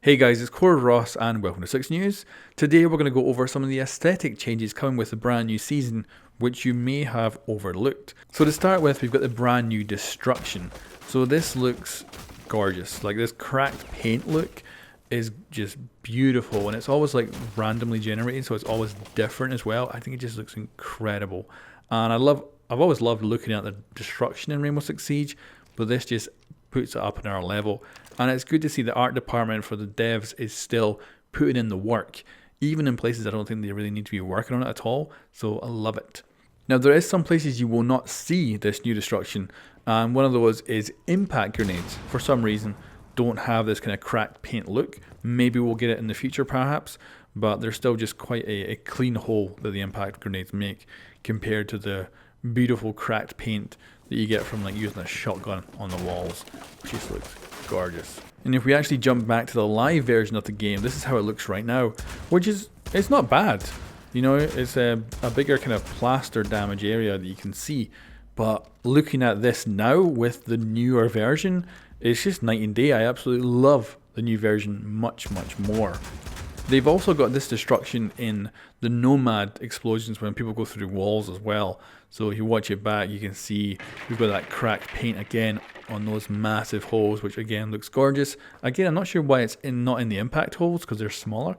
Hey guys, it's Core Ross and welcome to 6 News. Today we're going to go over some of the aesthetic changes coming with the brand new season, which you may have overlooked. So to start with, we've got the brand new Destruction. So this looks gorgeous. Like, this cracked paint look is just beautiful, and it's always like randomly generated, so it's always different as well. I think it just looks incredible. And I've always loved looking at the Destruction in Rainbow Six Siege, but this just puts it up another level. And it's good to see the art department for the devs is still putting in the work, even in places I don't think they really need to be working on it at all. So I love it. Now, there is some places you will not see this new Destruction, and one of those is impact grenades. For some reason, don't have this kind of cracked paint look. Maybe we'll get it in the future perhaps, but they're still just quite a clean hole that the impact grenades make compared to the beautiful cracked paint that you get from like using a shotgun on the walls, which just looks gorgeous. And if we actually jump back to the live version of the game, this is how it looks right now, which is, it's not bad. You know, it's a bigger kind of plaster damage area that you can see, but looking at this now with the newer version, it's just night and day. I absolutely love the new version much more. They've also got this Destruction in the Nomad Explosions when people go through walls as well. So if you watch it back, you can see we've got that cracked paint again on those massive holes, which again looks gorgeous. Again, I'm not sure why it's not in the impact holes because they're smaller.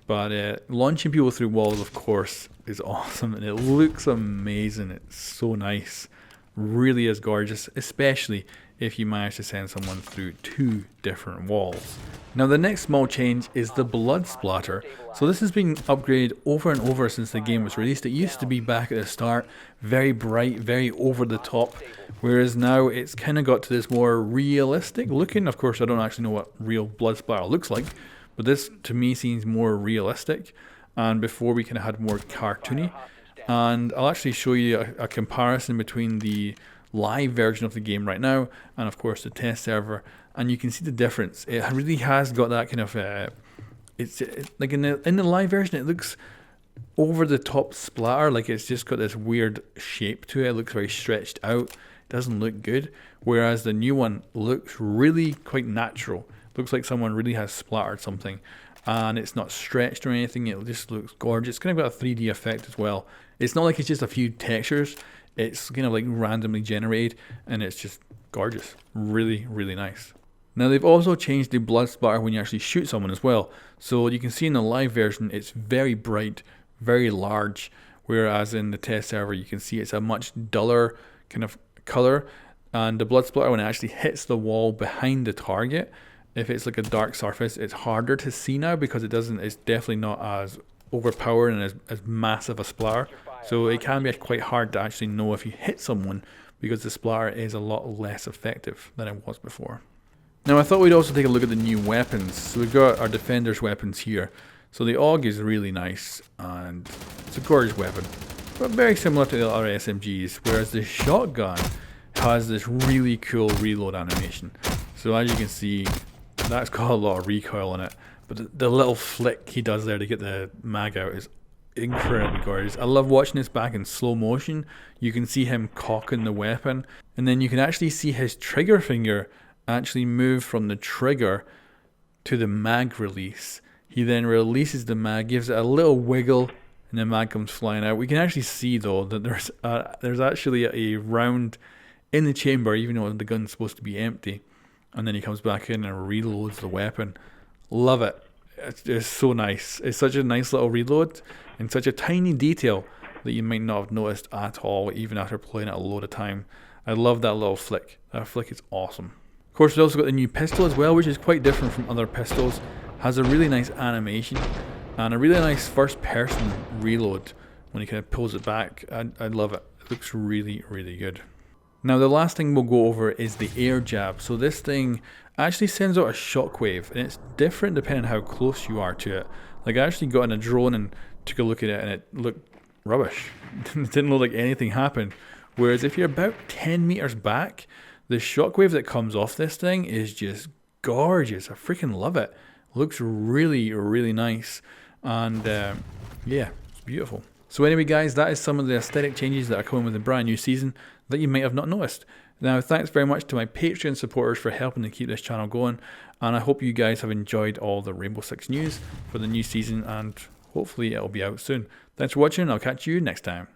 But launching people through walls, of course, is awesome, and it looks amazing. It's so nice. Really is gorgeous, especially if you manage to send someone through 2 different walls. Now, the next small change is the blood splatter. So this has been upgraded over and over since the game was released. It used to be back at the start, very bright, very over the top, whereas now it's kind of got to this more realistic looking. Of course, I don't actually know what real blood splatter looks like, but this to me seems more realistic, and before we kind of had more cartoony. And I'll actually show you a comparison between the live version of the game right now and of course the test server, and you can see the difference. It really has got that kind of it's like in the live version it looks over the top splatter, like it's just got this weird shape to it. It looks very stretched out, doesn't look good, whereas the new one looks really quite natural. Looks like someone really has splattered something, and it's not stretched or anything. It just looks gorgeous. It's kind of got a 3D effect as well. It's not like it's just a few textures. It's kind of like randomly generated, and it's just gorgeous. Really nice. Now, they've also changed the blood splatter when you actually shoot someone as well. So you can see in the live version, it's very bright, very large, whereas in the test server, you can see it's a much duller kind of color. And the blood splatter, when it actually hits the wall behind the target, if it's like a dark surface, it's harder to see now because it's definitely not as overpowering and as massive a splatter. So it can be quite hard to actually know if you hit someone because the splatter is a lot less effective than it was before. Now, I thought we'd also take a look at the new weapons. So we've got our defender's weapons here. So the AUG is really nice and it's a gorgeous weapon, but very similar to the other SMGs, whereas the shotgun has this really cool reload animation. So as you can see, that's got a lot of recoil on it, but the little flick he does there to get the mag out is incredibly gorgeous. I love watching this back in slow motion. You can see him cocking the weapon, and then you can actually see his trigger finger actually move from the trigger to the mag release. He then releases the mag, gives it a little wiggle, and the mag comes flying out. We can actually see though that there's actually a round in the chamber, even though the gun's supposed to be empty. And then he comes back in and reloads the weapon. Love it. It's so nice. It's such a nice little reload and such a tiny detail that you might not have noticed at all, even after playing it a load of time. I love that little flick. That flick is awesome. Of course, we also got the new pistol as well, which is quite different from other pistols. Has a really nice animation and a really nice first-person reload when he kind of pulls it back. I love it. It looks really good. Now, the last thing we'll go over is the air jab. So this thing actually sends out a shockwave, and it's different depending on how close you are to it. Like, I actually got in a drone and took a look at it, and it looked rubbish. It didn't look like anything happened. Whereas if you're about 10 meters back, the shockwave that comes off this thing is just gorgeous. I freaking love it. Looks really nice, and yeah, it's beautiful. So anyway guys, that is some of the aesthetic changes that are coming with the brand new season that you might have not noticed. Now, thanks very much to my Patreon supporters for helping to keep this channel going, and I hope you guys have enjoyed all the Rainbow Six news for the new season, and hopefully it'll be out soon. Thanks for watching, I'll catch you next time.